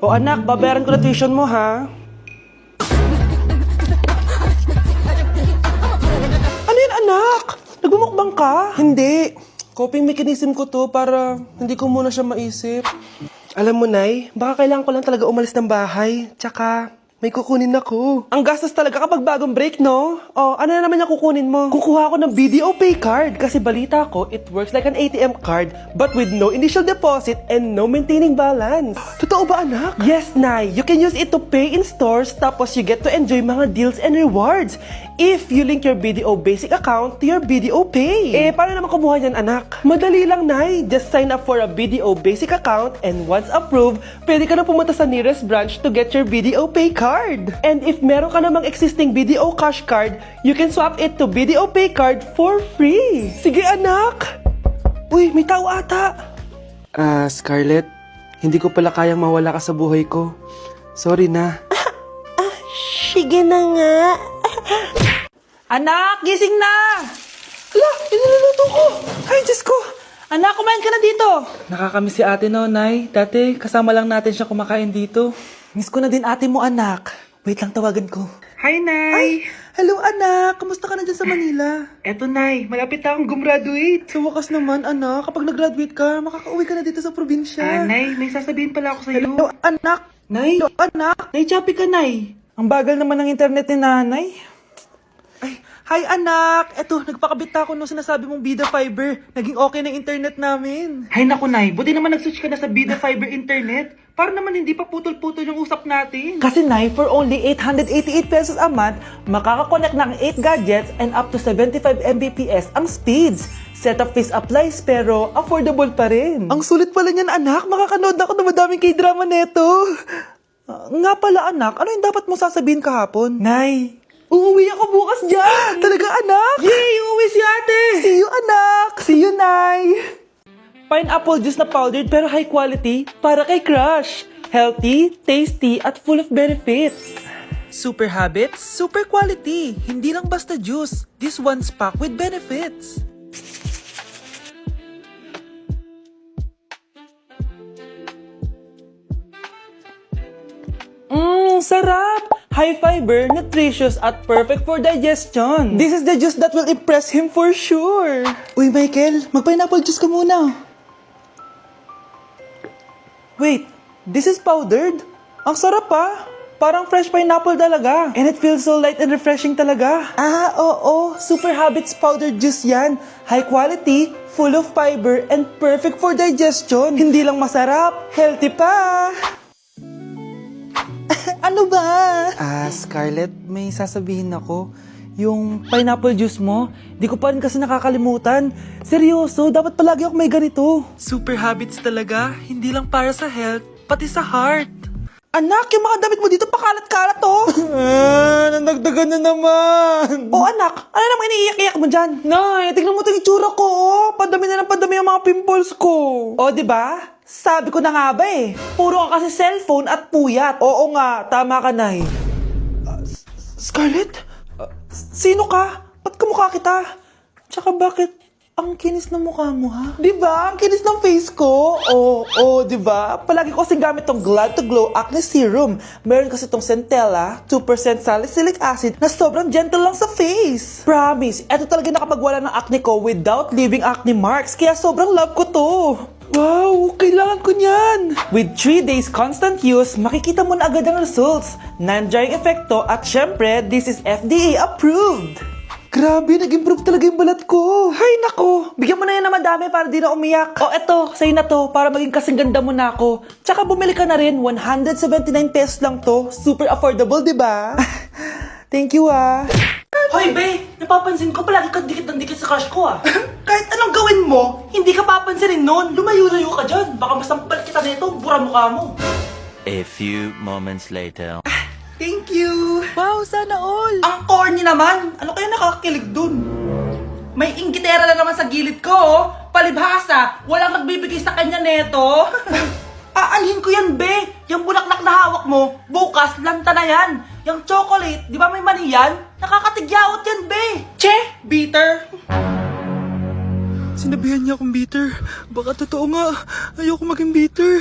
O anak, babayaran ko na tuition mo, ha? Ano yun, anak? Nagmumukbang ka? Hindi. Coping mechanism ko to para hindi ko muna siya maisip. Alam mo, Nay, baka kailangan ko lang talaga umalis ng bahay. Tsaka, may kukunin ako. Ang gastos talaga kapag bagong break, no? O, ano na naman yung kukunin mo? Kukuha ako ng BDO Pay card kasi balita ko, it works like an ATM card but with no initial deposit and no maintaining balance. Totoo ba, anak? Yes, Nay. You can use it to pay in stores tapos you get to enjoy mga deals and rewards if you link your BDO Basic account to your BDO Pay. Eh, paano naman kumuha yan, anak? Madali lang, Nay. Just sign up for a BDO Basic account and once approved, pwede ka na pumunta sa nearest branch to get your BDO Pay card. And if meron ka namang existing BDO Cash card, you can swap it to BDO Pay card for free. Sige, anak! Uy, may tao ata. Scarlett, hindi ko pala kayang mawala ka sa buhay ko. Sorry na. Sige na nga. Anak, gising na! Ala, iniluluto ko! Ay, Diyos ko! Anak, kumain ka na dito! Nakakamiss si ate, no, Nay? Dati, kasama lang natin siya kumakain dito. Miss ko na din ate mo, anak. Wait lang, tawagan ko. Hi, Nay! Ay, hello anak! Kamusta ka na dyan sa Manila? Eto, Nay. Malapit na akong gumraduate. Sa wakas naman, anak, kapag nag-graduate ka, makakauwi ka na dito sa probinsya. Nay, may sasabihin pala ako sa'yo. Hello, anak! Nay! Hello, anak! Nay, choppy ka, Nay! Ang bagal naman ng internet ni nanay. Ay, hi anak! Eto, nagpakabit na ako nung sinasabi mong Bida Fiber. Naging okay na internet namin. Hay naku, Nay. Buti naman nag-switch ka na sa Bida Fiber Internet. Para naman hindi pa putol-putol yung usap natin. Kasi Nay, for only 888 pesos a month, makakakonect ng 8 gadgets and up to 75 Mbps ang speeds. Setup fees applies pero affordable pa rin. Ang sulit pala niyan anak, makakanood ako ng madaming K-drama neto. Nga pala anak, ano yung dapat mo sasabihin kahapon? Nay, uuwi ako bukas dyan! Talaga anak? Yay! Uuwi si ate! See you anak! See you, Nay! Pineapple juice na powdered pero high quality para kay crush. Healthy, tasty, at full of benefits. Super habits, super quality. Hindi lang basta juice. This one's packed with benefits. Sarap! High fiber, nutritious, at perfect for digestion. This is the juice that will impress him for sure. Uy, Michael, mag-pineapple juice ka muna. Wait, this is powdered? Ang sarap pa. Parang fresh pineapple talaga. And it feels so light and refreshing talaga. Oo. Super Habits powdered juice yan. High quality, full of fiber, and perfect for digestion. Hindi lang masarap, healthy pa. Ano ba? Scarlett, may sasabihin ako. Yung pineapple juice mo, di ko pa rin kasi nakakalimutan. Seryoso, dapat palagi ako may ganito. Super habits talaga, hindi lang para sa health, pati sa heart. Anak, yung mga damit mo dito pakalat-kalat oh. Nanagdagan na naman. Oh anak, ano namang iniiyak-iyak mo dyan? Nay, tignan mo itong itsura ko oh. Padami na ng padami ang mga pimples ko. Oh, di ba? Sabi ko na nga ba eh. Puro ka kasi cellphone at puyat. Oo nga, tama ka, Nay. Scarlett? Sino ka? Ba't kamukha kita? Tsaka bakit ang kinis ng mukha mo, ha? Diba? Ang kinis ng face ko? Oo, diba? Palagi ko kasing gamit tong Glad to Glow Acne Serum. Meron kasi tong Centella, 2% salicylic acid na sobrang gentle lang sa face. Promise, eto talaga nakapagwala ng acne ko without leaving acne marks. Kaya sobrang love ko to. Wow, kailangan ko niyan! With 3 days constant use, makikita mo na agad ang results. Non-drying epekto at syempre, this is FDA approved. Grabe, nag-improve talaga yung balat ko. Hay nako, bigyan mo na yan na madami para di na umiyak. O eto, sa'yo na to, para maging kasing ganda mo na ako. Tsaka bumili ka na rin, 179 pesos lang to. Super affordable, di ba? Thank you ah. Hoy, be! Napapansin ko palagi kang dikit ng dikit sa crush ko, ah. Kahit anong gawin mo, hindi ka papansinin nun. Lumayo-layo ka dyan. Baka masampal kita nito, bura mukha mo. A few moments later. Thank you! Wow, sana all. Ang corny naman! Ano kaya nakakakilig dun? May inggitera na naman sa gilid ko, oh. Palibhasa, walang nagbibigay sa kanya neto. Aanhin ko yan, be! Yung bulaklak na hawak mo, bukas, lanta na yan. Yung chocolate, di ba may mani yan? Nakakatigyawat yan, be! Che! Bitter! Sinabihan niya akong bitter. Baka totoo nga. Ayoko maging bitter.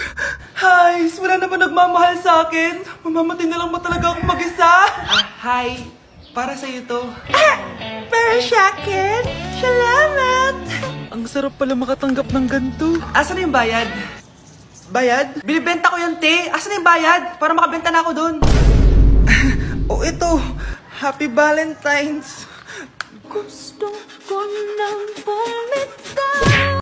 Hi, wala naman nagmamahal sa akin. Mamamatay na lang ba talaga akong mag-isa? Hi, para sa'yo to. Para sa akin? Salamat! Ang sarap pala makatanggap ng ganito. Asan na yung bayad? Bayad? Binibenta ko yung te. Asan na yung bayad? Para makabenta na ako dun. Oh, ito. Happy Valentine's. Gusto ko nang bumitaw.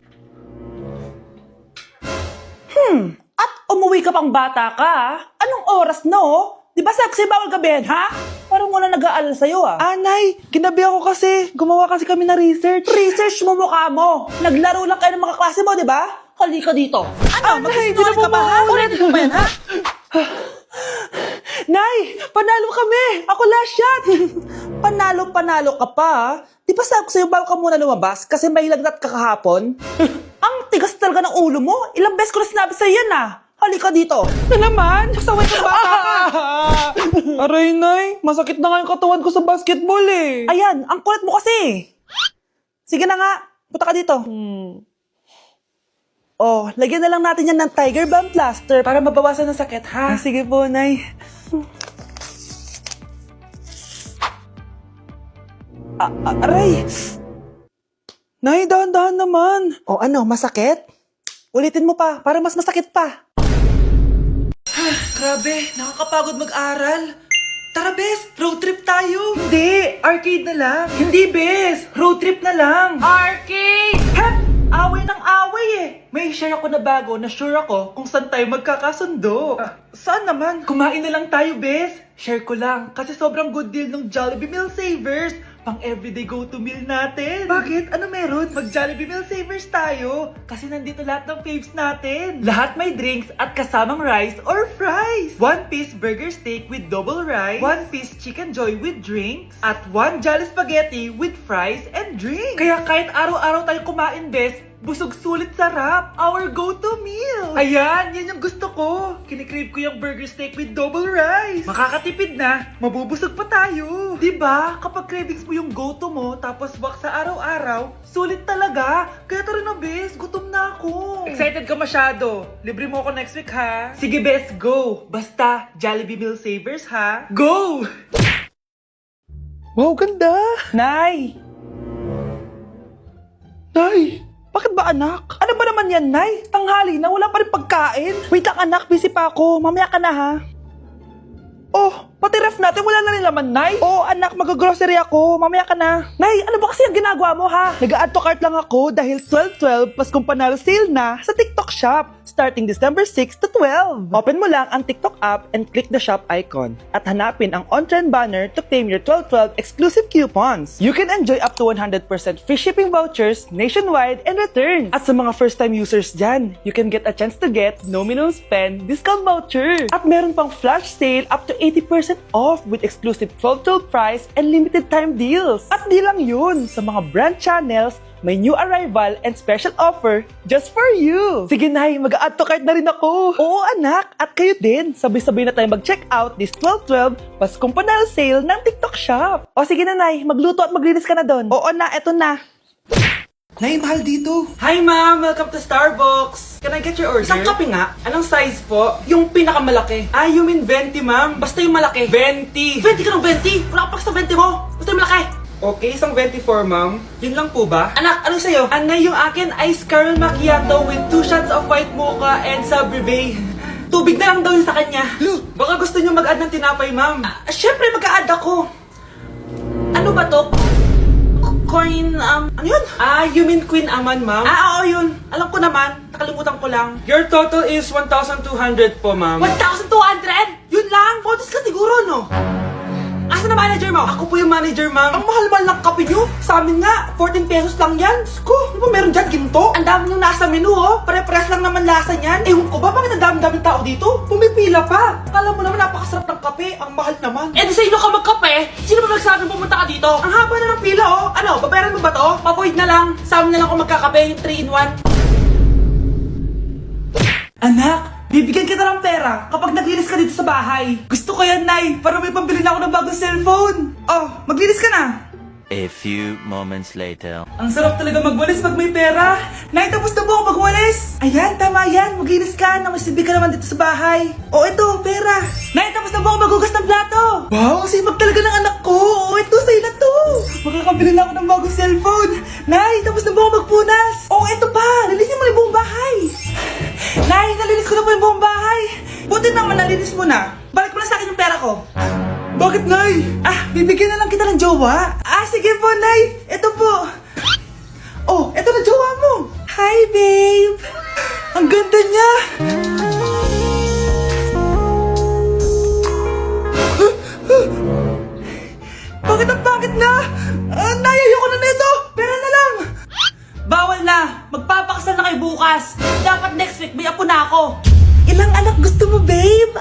At umuwi ka pang bata ka, ah. Anong oras no? Di ba saksi bawal gabihan, ha? Parang wala nag-aalala sa'yo, ah. Anay, ginabi ako kasi. Gumawa kasi kami na research. Research mo mukha mo. Naglaro lang kayo ng mga klase mo, di ba? Halika dito. Ano? Magsisinungaling ka ba, ha? Ulitin mo ba yan, ha? Nay, panalo kami. Ako last shot. Panalo ka pa, ha? Di ba sabi ko sa'yo bago ka muna lumabas kasi may lagnat ka kahapon? Ang tigas talaga ng ulo mo. Ilang beses ko na sinabi sa'yo yan, ah. Halika dito. Na naman? Pasaway ka bata ka. Aray, Nay. Masakit na nga yung katawan ko sa basketball eh. Ayan, ang kulit mo kasi. Sige na nga, punta ka dito. Oh, lagyan na lang natin yan ng Tiger Balm Plaster para mabawasan ng sakit, ha? Sige po, Nay. Aray! Nay, dahan-dahan naman. O ano, masakit? Ulitin mo pa, para mas masakit pa. Grabe, nakakapagod mag-aral. Tara, Bes, road trip tayo. Hindi, arcade na lang. Hindi, Bes, road trip na lang. Arcade! Hep! Away ng away eh. May share ako na bago na sure ako kung saan tayo magkakasundo. Saan naman? Kumain na lang tayo, Bes. Share ko lang kasi sobrang good deal ng Jollibee Meal Savers. Pang everyday go-to meal natin. Bakit? Ano meron? Mag Jollibee Meal Savers tayo. Kasi nandito lahat ng faves natin. Lahat may drinks at kasamang rice or fries. 1-piece burger steak with double rice. 1-piece chicken joy with drinks. At 1 Jolly Spaghetti with fries and drinks. Kaya kahit araw-araw tayo kumain, Bes, busog sulit sarap. Our go-to meal. Ayan, yan yung gusto ko. Kinikrave ko yung burger steak with double rice. Makakatipid na, mabubusog pa tayo. Diba? Kapag cravings mo yung go-to mo, tapos wak sa araw-araw, sulit talaga. Kaya tara na, Bes. Gutom na ako. Excited ka masyado. Libre mo ako next week, ha? Sige, Bes, go. Basta, Jollibee Meal Savers, ha? Go! Wow, ganda. Nay! Nay, Bakit ba, anak? Ano ba naman yan, Nay? Tanghali na, wala pa rin pagkain. Wait lang, anak. Busy pa ako. Mamaya ka na, ha? Oh, pati ref natin wala na rin laman, Nay. Oh, anak, mag-grocery ako. Mamaya ka na. Nay, ano ba kasi ang ginagawa mo, ha? Nag-add to cart lang ako dahil 12/12 Paskong Panalo sale na sa TikTok Shop starting December 6 to 12. Open mo lang ang TikTok app and click the shop icon at hanapin ang on-trend banner to claim your 12/12 exclusive coupons. You can enjoy up to 100% free shipping vouchers nationwide and returns. At sa mga first-time users dyan, you can get a chance to get no minimum spend discount voucher. At meron pang flash sale up to 80% off with exclusive 12/12 price and limited time deals. At di lang yun, sa mga brand channels, may new arrival and special offer just for you. Sige, Nay, mag-add to cart na rin ako. Oo, anak. At kayo din. Sabay-sabay na tayo mag-check out this 12/12 Paskong Panalo sale ng TikTok Shop. O sige na, Nay. Magluto at maglinis ka na doon. Oo na, eto na. Nay, mahal dito. Hi, ma'am. Welcome to Starbucks. Can I get your order? Isang kape nga. Anong size po? Yung pinakamalaki. Ah, you mean 20, ma'am? Basta yung malaki. 20. 20 ka ng 20? Wala ka pa sa 20 mo. Basta yung malaki. Okay, isang 24, ma'am. Yun lang po ba? Anak, ano sa'yo? Anay, yung akin ice caramel macchiato with 2 shots of white mocha and Sabrivay. Tubig na lang daw yun sa kanya. Baka gusto niyo mag-add ng tinapay, ma'am. Syempre, mag-a-add ako. Ano ba to? Coin, ano yun? Ah, you mean Queen Aman, ma'am? Ah, oo, yun. Alam ko naman. Nakalimutan ko lang. Your total is 1,200 po, ma'am. 1,200? Yun lang? Bonus ka siguro, no? Asa na manager mo? Ako po yung manager, ma'am. Ang mahal-mahal ng kape nyo. Sa amin nga, 14 pesos lang yan. Sko, di ba meron dyan ginto? Ang dami nung nasa menu, oh. Pare-pares lang naman lasa niyan. Ewan ko ba, bakit ang dami-daming tao dito? Pumipila pa. Akala mo naman napakasarap ng kape. Ang mahal naman. Eh, di sa inyo ka magkape? Sino ba nagsabing pumunta ka dito? Ang haba na ng pila, oh. Ano, babayaran mo ba to? Papoid na lang. Sa amin na lang ako magkakape, yung 3-in-1. Anak, bibigyan kita ng pera kapag naglinis ka dito sa bahay. Gusto ko yan, Nay, para may pambili na ako ng bagong cellphone. Oh, maglinis ka na. A few moments later. Ang sarap talaga magwalis pag may pera. Nay, tapos na po ako magwalis. Ayan, tama yan. Maglinis ka na masibi ka naman dito sa bahay. O, ito, pera. Nay, tapos na po ako maghugas ng plato. Wow, sipag talaga ng anak ko. O, ito, sa'yo na to. Makakabili na ako ng bagong cellphone. Nay, tapos na po ako magpunas. O, ito pa. Linisin mo na yung buong bahay. Nay, nalinis ko na po yung buong bahay. Buti naman nalinis mo na. Balik mo na sa akin yung pera ko. Bakit, Nay? Bibigyan na lang kita ng jowa. Sige po, Nay. Ito po. Oh, ito na jowa mo. Hi, babe. Ang ganda niya. Bakit ang pangit na? Nay, ayoko na nito. Pera na lang. Bawal na. Magpapakasal na kayo bukas. Dapat next week may apo na ako. Ilang anak gusto mo, babe?